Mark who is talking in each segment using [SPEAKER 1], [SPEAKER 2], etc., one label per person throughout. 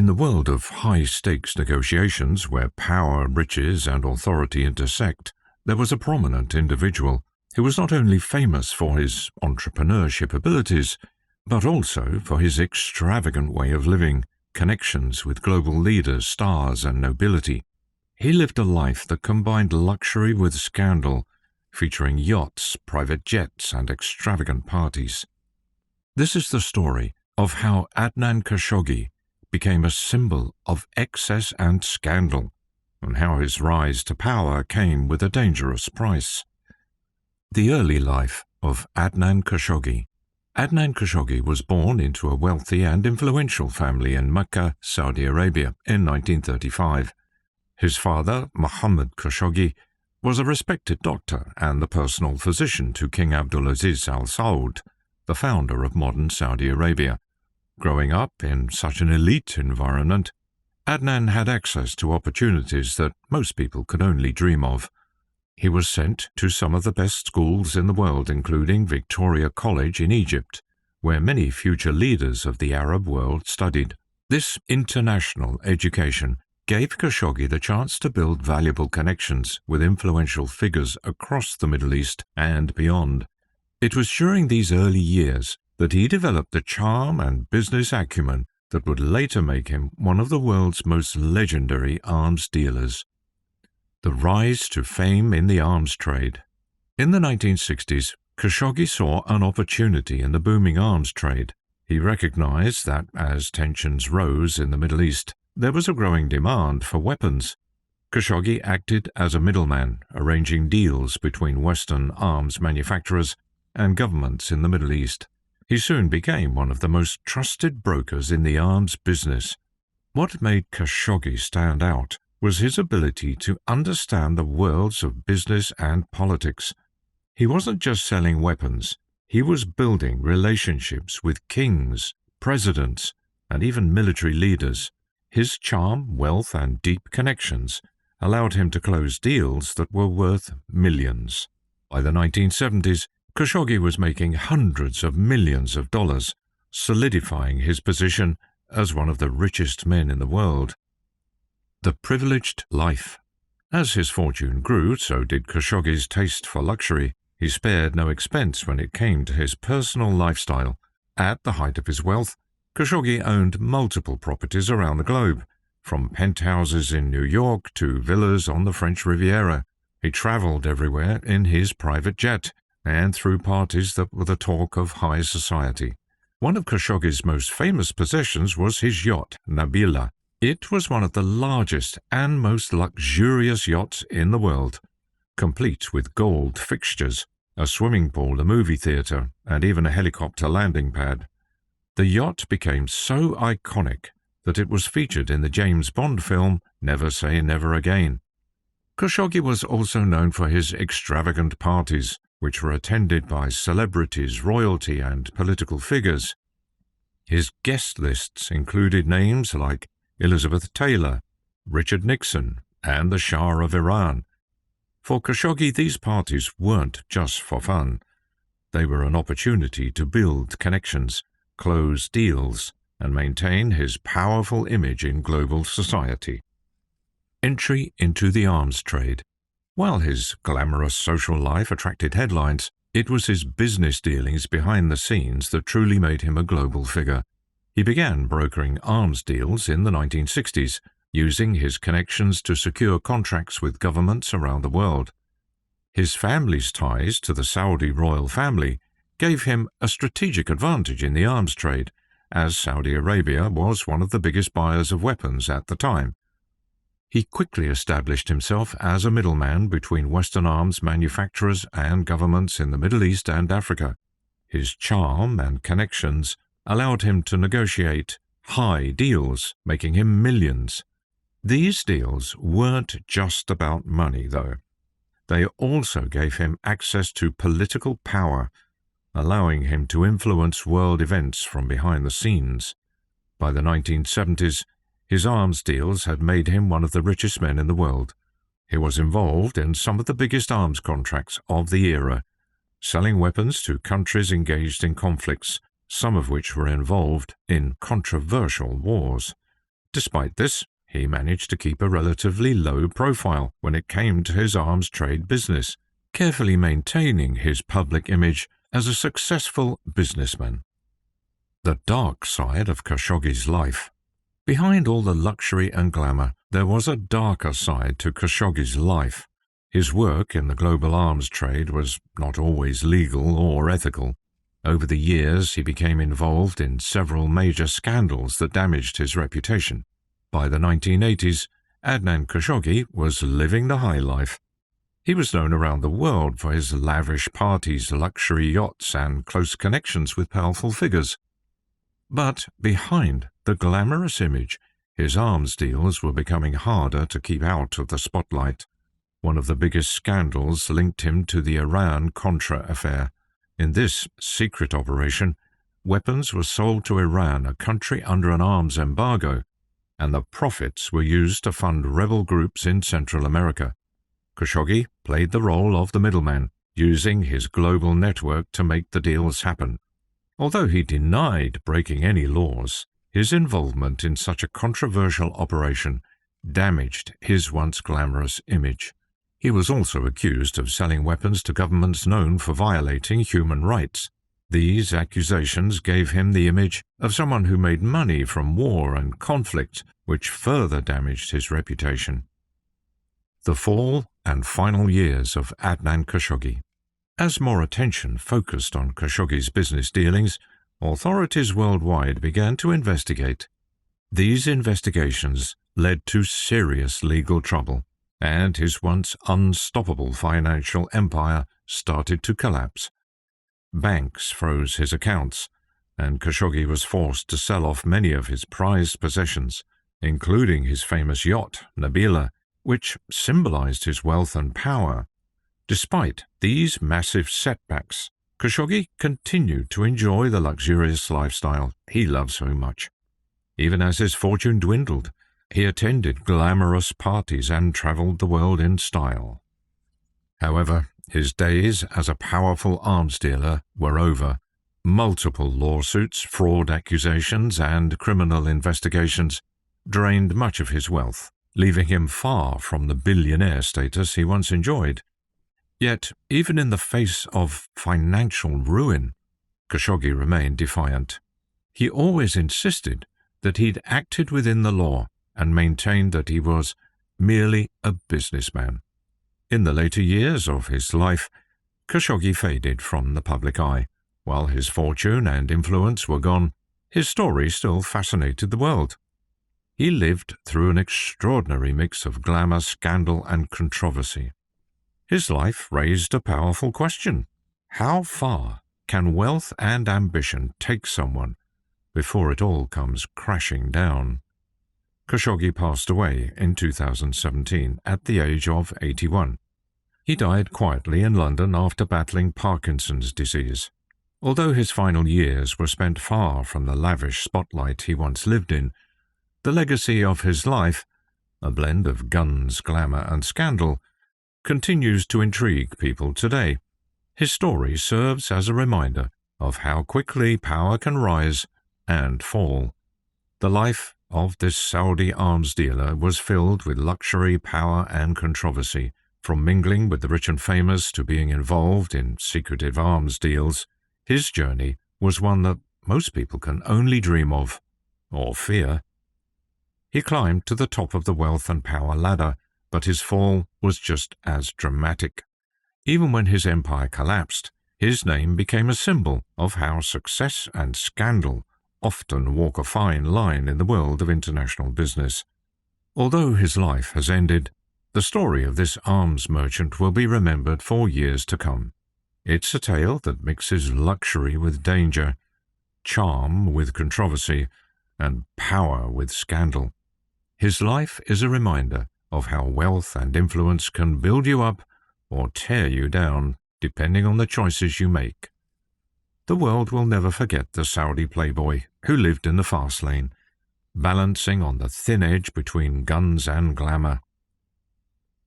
[SPEAKER 1] In the world of high-stakes negotiations where power, riches, and authority intersect, there was a prominent individual who was not only famous for his entrepreneurship abilities, but also for his extravagant way of living, connections with global leaders, stars, and nobility. He lived a life that combined luxury with scandal, featuring yachts, private jets, and extravagant parties. This is the story of how Adnan Khashoggi became a symbol of excess and scandal, and how his rise to power came with a dangerous price. The early life of Adnan Khashoggi. Adnan Khashoggi was born into a wealthy and influential family in Mecca, Saudi Arabia, in 1935. His father, Mohammed Khashoggi, was a respected doctor and the personal physician to King Abdulaziz Al Saud, the founder of modern Saudi Arabia. Growing up in such an elite environment, Adnan had access to opportunities that most people could only dream of. He was sent to some of the best schools in the world, including Victoria College in Egypt, where many future leaders of the Arab world studied. This international education gave Khashoggi the chance to build valuable connections with influential figures across the Middle East and beyond. It was during these early years that he developed the charm and business acumen that would later make him one of the world's most legendary arms dealers. The rise to fame in the arms trade. In the 1960s, Khashoggi saw an opportunity in the booming arms trade. He recognized that as tensions rose in the Middle East, there was a growing demand for weapons. Khashoggi acted as a middleman, arranging deals between Western arms manufacturers and governments in the Middle East. He soon became one of the most trusted brokers in the arms business. What made Khashoggi stand out was his ability to understand the worlds of business and politics. He wasn't just selling weapons, he was building relationships with kings, presidents, and even military leaders. His charm, wealth, and deep connections allowed him to close deals that were worth millions. By the 1970s, Khashoggi was making hundreds of millions of dollars, solidifying his position as one of the richest men in the world. The privileged life. As his fortune grew, so did Khashoggi's taste for luxury. He spared no expense when it came to his personal lifestyle. At the height of his wealth, Khashoggi owned multiple properties around the globe, from penthouses in New York to villas on the French Riviera. He traveled everywhere in his private jet, and threw parties that were the talk of high society. One of Khashoggi's most famous possessions was his yacht, Nabila. It was one of the largest and most luxurious yachts in the world, complete with gold fixtures, a swimming pool, a movie theater, and even a helicopter landing pad. The yacht became so iconic that it was featured in the James Bond film Never Say Never Again. Khashoggi was also known for his extravagant parties, which were attended by celebrities, royalty, and political figures. His guest lists included names like Elizabeth Taylor, Richard Nixon, and the Shah of Iran. For Khashoggi, these parties weren't just for fun. They were an opportunity to build connections, close deals, and maintain his powerful image in global society. Entry into the arms trade. While his glamorous social life attracted headlines, it was his business dealings behind the scenes that truly made him a global figure. He began brokering arms deals in the 1960s, using his connections to secure contracts with governments around the world. His family's ties to the Saudi royal family gave him a strategic advantage in the arms trade, as Saudi Arabia was one of the biggest buyers of weapons at the time. He quickly established himself as a middleman between Western arms manufacturers and governments in the Middle East and Africa. His charm and connections allowed him to negotiate high deals, making him millions. These deals weren't just about money, though. They also gave him access to political power, allowing him to influence world events from behind the scenes. By the 1970s, his arms deals had made him one of the richest men in the world. He was involved in some of the biggest arms contracts of the era, selling weapons to countries engaged in conflicts, some of which were involved in controversial wars. Despite this, he managed to keep a relatively low profile when it came to his arms trade business, carefully maintaining his public image as a successful businessman. The dark side of Khashoggi's life. Behind all the luxury and glamour, there was a darker side to Khashoggi's life. His work in the global arms trade was not always legal or ethical. Over the years, he became involved in several major scandals that damaged his reputation. By the 1980s, Adnan Khashoggi was living the high life. He was known around the world for his lavish parties, luxury yachts, and close connections with powerful figures. But behind the glamorous image, his arms deals were becoming harder to keep out of the spotlight. One of the biggest scandals linked him to the Iran-Contra affair. In this secret operation, weapons were sold to Iran, a country under an arms embargo, and the profits were used to fund rebel groups in Central America. Khashoggi played the role of the middleman, using his global network to make the deals happen. Although he denied breaking any laws, his involvement in such a controversial operation damaged his once glamorous image. He was also accused of selling weapons to governments known for violating human rights. These accusations gave him the image of someone who made money from war and conflict, which further damaged his reputation. The fall and final years of Adnan Khashoggi. As more attention focused on Khashoggi's business dealings, authorities worldwide began to investigate. These investigations led to serious legal trouble, and his once unstoppable financial empire started to collapse. Banks froze his accounts, and Khashoggi was forced to sell off many of his prized possessions, including his famous yacht, Nabila, which symbolized his wealth and power. Despite these massive setbacks, Khashoggi continued to enjoy the luxurious lifestyle he loved so much. Even as his fortune dwindled, he attended glamorous parties and traveled the world in style. However, his days as a powerful arms dealer were over. Multiple lawsuits, fraud accusations, and criminal investigations drained much of his wealth, leaving him far from the billionaire status he once enjoyed. Yet, even in the face of financial ruin, Khashoggi remained defiant. He always insisted that he'd acted within the law and maintained that he was merely a businessman. In the later years of his life, Khashoggi faded from the public eye. While his fortune and influence were gone, his story still fascinated the world. He lived through an extraordinary mix of glamour, scandal, and controversy. His life raised a powerful question. How far can wealth and ambition take someone before it all comes crashing down? Khashoggi passed away in 2017 at the age of 81. He died quietly in London after battling Parkinson's disease. Although his final years were spent far from the lavish spotlight he once lived in, the legacy of his life, a blend of guns, glamour, and scandal, continues to intrigue people today. His story serves as a reminder of how quickly power can rise and fall. The life of this Saudi arms dealer was filled with luxury, power, and controversy. From mingling with the rich and famous to being involved in secretive arms deals, his journey was one that most people can only dream of, or fear. He climbed to the top of the wealth and power ladder, but his fall was just as dramatic. Even when his empire collapsed, his name became a symbol of how success and scandal often walk a fine line in the world of international business. Although his life has ended, the story of this arms merchant will be remembered for years to come. It's a tale that mixes luxury with danger, charm with controversy, and power with scandal. His life is a reminder of how wealth and influence can build you up or tear you down, depending on the choices you make. The world will never forget the Saudi playboy who lived in the fast lane, balancing on the thin edge between guns and glamour.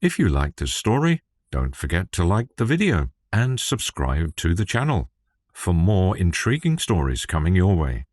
[SPEAKER 1] If you like this story, don't forget to like the video and subscribe to the channel for more intriguing stories coming your way.